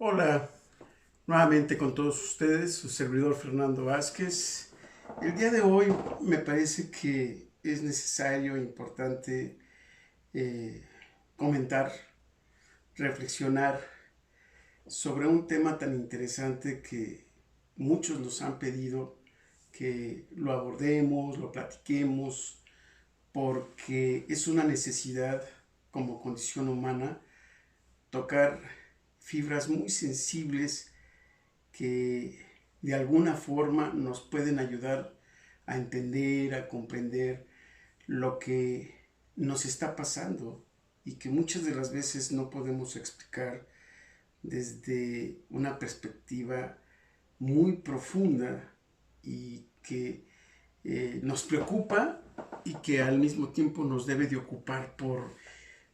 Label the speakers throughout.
Speaker 1: Hola, nuevamente con todos ustedes, su servidor Fernando Vázquez. El día de hoy me parece que es necesario e importante eh, comentar, reflexionar sobre un tema tan interesante que muchos nos han pedido que lo abordemos, lo platiquemos, porque es una necesidad como condición humana tocar fibras muy sensibles que de alguna forma nos pueden ayudar a entender, a comprender lo que nos está pasando y que muchas de las veces no podemos explicar desde una perspectiva muy profunda y que nos preocupa y que al mismo tiempo nos debe de ocupar por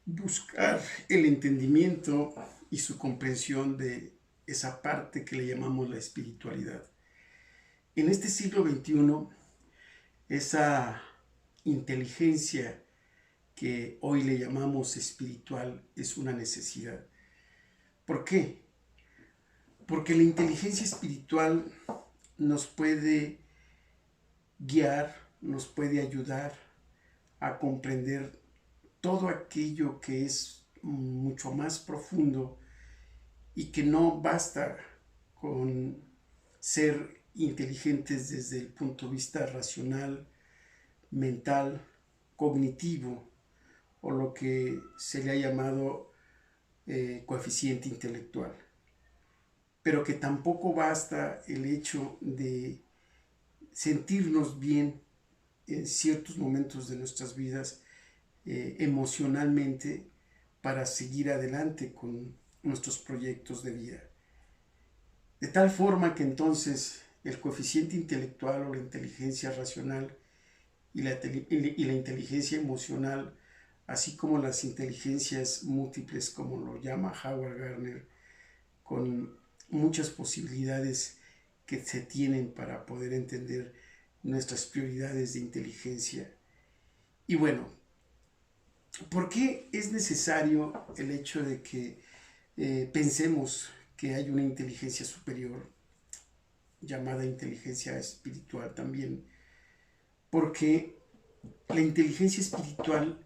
Speaker 1: buscar el entendimiento y su comprensión de esa parte que le llamamos la espiritualidad. En este siglo XXI, esa inteligencia que hoy le llamamos espiritual es una necesidad. ¿Por qué? Porque la inteligencia espiritual nos puede guiar, nos puede ayudar a comprender todo aquello que es mucho más profundo y que no basta con ser inteligentes desde el punto de vista racional, mental, cognitivo o lo que se le ha llamado coeficiente intelectual. Pero que tampoco basta el hecho de sentirnos bien en ciertos momentos de nuestras vidas emocionalmente para seguir adelante con nuestros proyectos de vida. De tal forma que entonces el coeficiente intelectual o la inteligencia racional y la inteligencia emocional, así como las inteligencias múltiples, como lo llama Howard Gardner, con muchas posibilidades que se tienen para poder entender nuestras prioridades de inteligencia. Y bueno, ¿por qué es necesario el hecho de que pensemos que hay una inteligencia superior, llamada inteligencia espiritual también? Porque la inteligencia espiritual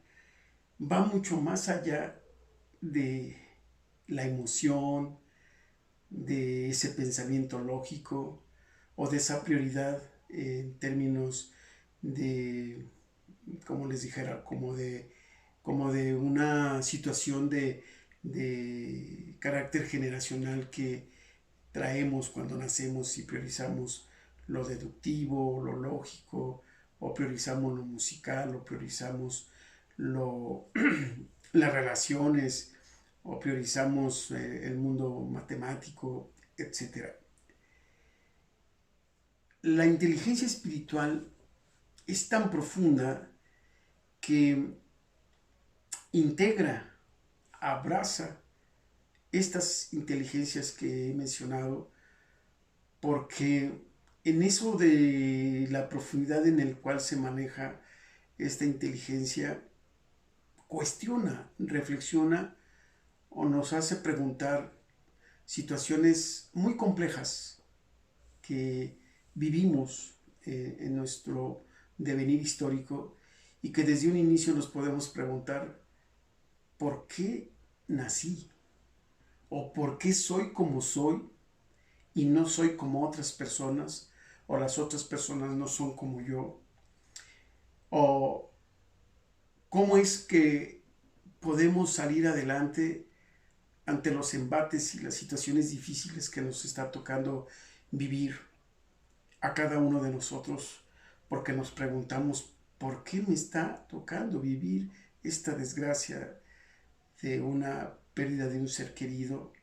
Speaker 1: va mucho más allá de la emoción, de ese pensamiento lógico o de esa prioridad en términos de, como les dijera, como de una situación de carácter generacional que traemos cuando nacemos y priorizamos lo deductivo, lo lógico, o priorizamos lo musical, o priorizamos lo, las relaciones, o priorizamos el mundo matemático, etcétera. La inteligencia espiritual es tan profunda que integra, abraza estas inteligencias que he mencionado, porque en eso de la profundidad en el cual se maneja esta inteligencia, cuestiona, reflexiona o nos hace preguntar situaciones muy complejas que vivimos en nuestro devenir histórico y que desde un inicio nos podemos preguntar ¿por qué nací? ¿O por qué soy como soy y no soy como otras personas? ¿O las otras personas no son como yo? ¿O cómo es que podemos salir adelante ante los embates y las situaciones difíciles que nos está tocando vivir a cada uno de nosotros? Porque nos preguntamos, ¿por qué me está tocando vivir esta desgracia de una pérdida de un ser querido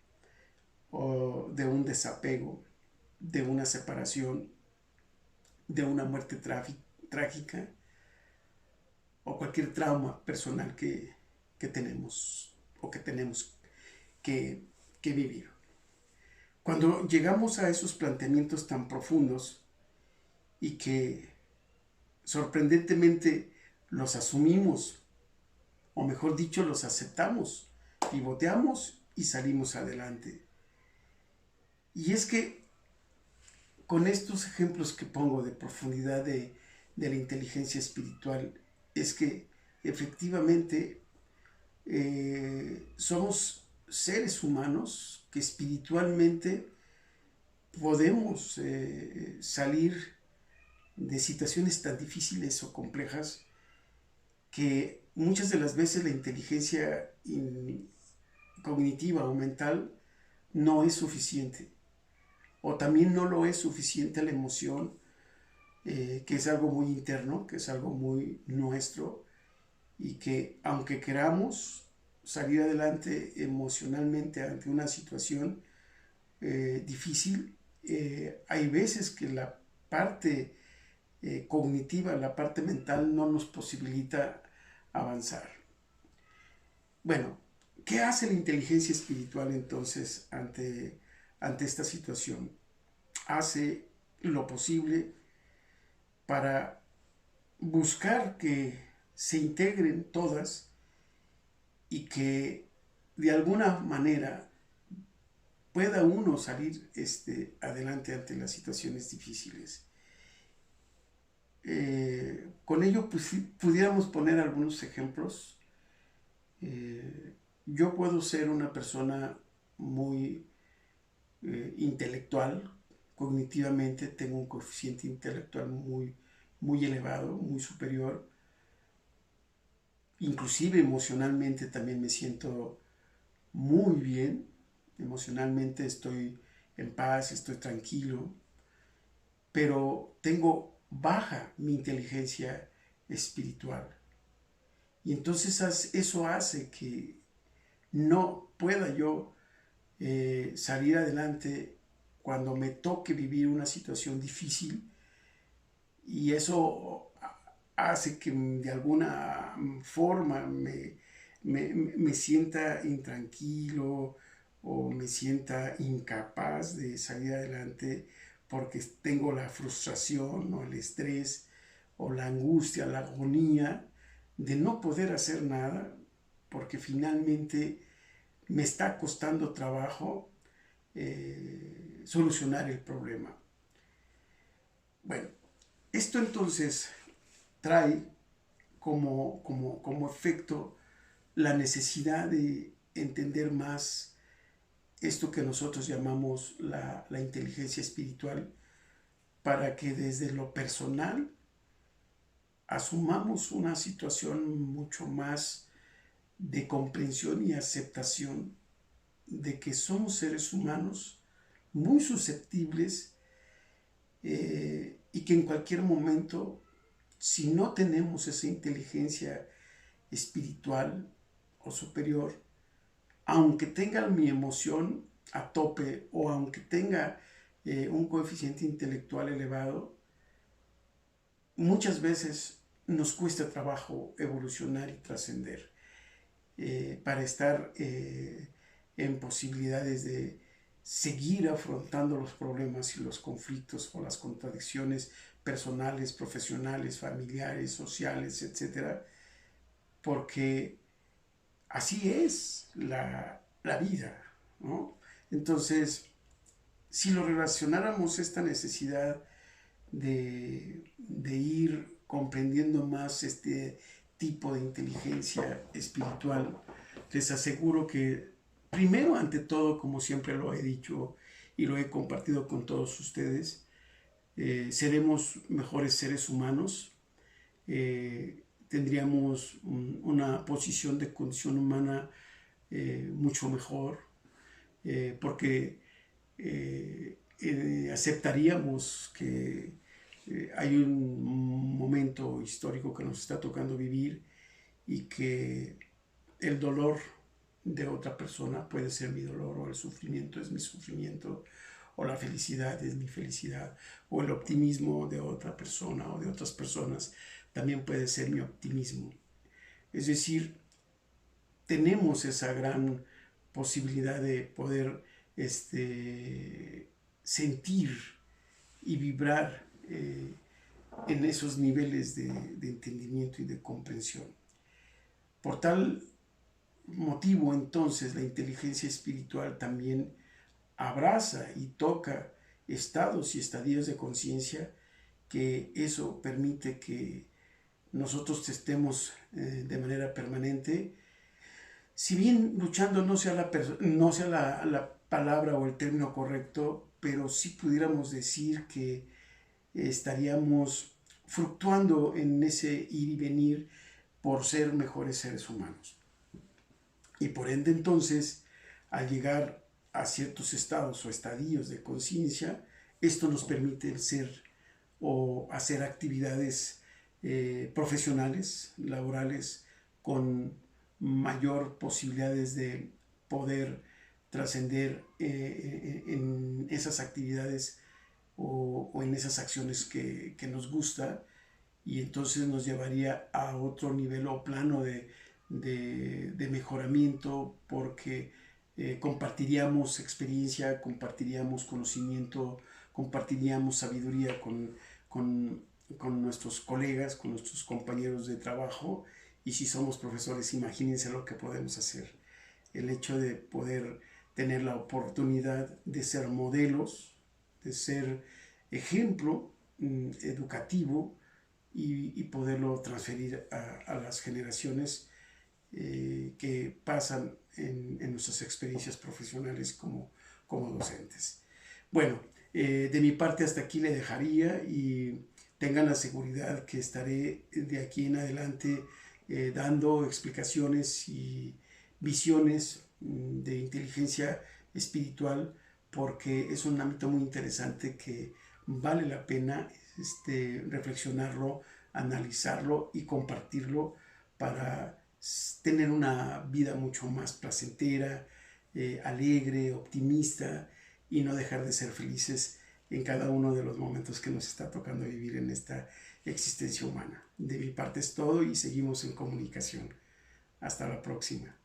Speaker 1: o de un desapego, de una separación, de una muerte trágica o cualquier trauma personal que tenemos o que tenemos que vivir? Cuando llegamos a esos planteamientos tan profundos y que sorprendentemente los asumimos, o mejor dicho, los aceptamos, pivoteamos y salimos adelante. Y es que con estos ejemplos que pongo de profundidad de la inteligencia espiritual, es que efectivamente somos seres humanos que espiritualmente podemos salir de situaciones tan difíciles o complejas que muchas de las veces la inteligencia cognitiva o mental no es suficiente. O también no lo es suficiente la emoción, que es algo muy interno, que es algo muy nuestro, y que aunque queramos salir adelante emocionalmente ante una situación difícil, hay veces que la parte cognitiva, la parte mental no nos posibilita avanzar. Bueno, ¿qué hace la inteligencia espiritual entonces ante esta situación? Hace lo posible para buscar que se integren todas y que de alguna manera pueda uno salir adelante ante las situaciones difíciles. Con ello pues, pudiéramos poner algunos ejemplos. Yo puedo ser una persona muy intelectual, cognitivamente tengo un coeficiente intelectual muy elevado, muy superior. Inclusive emocionalmente también me siento muy bien. Emocionalmente estoy en paz, estoy tranquilo, pero tengo baja mi inteligencia espiritual. Y entonces eso hace que no pueda yo salir adelante cuando me toque vivir una situación difícil, y eso hace que de alguna forma me sienta intranquilo o me sienta incapaz de salir adelante porque tengo la frustración o el estrés o la angustia, la agonía de no poder hacer nada porque finalmente me está costando trabajo solucionar el problema. Bueno, esto entonces trae como efecto la necesidad de entender más esto que nosotros llamamos la inteligencia espiritual, para que desde lo personal asumamos una situación mucho más de comprensión y aceptación de que somos seres humanos muy susceptibles, y que en cualquier momento, si no tenemos esa inteligencia espiritual o superior, aunque tenga mi emoción a tope o aunque tenga un coeficiente intelectual elevado, muchas veces nos cuesta trabajo evolucionar y trascender para estar en posibilidades de seguir afrontando los problemas y los conflictos o las contradicciones personales, profesionales, familiares, sociales, etcétera, porque así es la vida, ¿no? Entonces, si lo relacionáramos esta necesidad de ir comprendiendo más este tipo de inteligencia espiritual, les aseguro que primero, ante todo, como siempre lo he dicho y lo he compartido con todos ustedes, seremos mejores seres humanos, tendríamos una posición de condición humana mucho mejor, porque aceptaríamos que hay un momento histórico que nos está tocando vivir y que el dolor de otra persona puede ser mi dolor, o el sufrimiento es mi sufrimiento, o la felicidad es mi felicidad, o el optimismo de otra persona o de otras personas también puede ser mi optimismo. Es decir, tenemos esa gran posibilidad de poder sentir y vibrar en esos niveles de entendimiento y de comprensión. Por tal motivo, entonces, la inteligencia espiritual también abraza y toca estados y estadios de conciencia, que eso permite que nosotros estemos de manera permanente. Si bien luchando no sea la palabra o el término correcto, pero sí pudiéramos decir que estaríamos fluctuando en ese ir y venir por ser mejores seres humanos. Y por ende entonces, al llegar a ciertos estados o estadios de conciencia, esto nos permite ser o hacer actividades profesionales, laborales, con mayor posibilidades de poder trascender en esas actividades o en esas acciones que nos gusta, y entonces nos llevaría a otro nivel o plano de mejoramiento, porque compartiríamos experiencia, compartiríamos conocimiento, compartiríamos sabiduría con nuestros colegas, con nuestros compañeros de trabajo. Y si somos profesores, imagínense lo que podemos hacer. El hecho de poder tener la oportunidad de ser modelos, de ser ejemplo educativo, y poderlo transferir a las generaciones que pasan en nuestras experiencias profesionales como docentes. Bueno, de mi parte hasta aquí le dejaría, y tengan la seguridad que estaré de aquí en adelante dando explicaciones y visiones de inteligencia espiritual, porque es un ámbito muy interesante que vale la pena reflexionarlo, analizarlo y compartirlo para tener una vida mucho más placentera, alegre, optimista, y no dejar de ser felices en cada uno de los momentos que nos está tocando vivir en esta existencia humana. De mi parte es todo, y seguimos en comunicación. Hasta la próxima.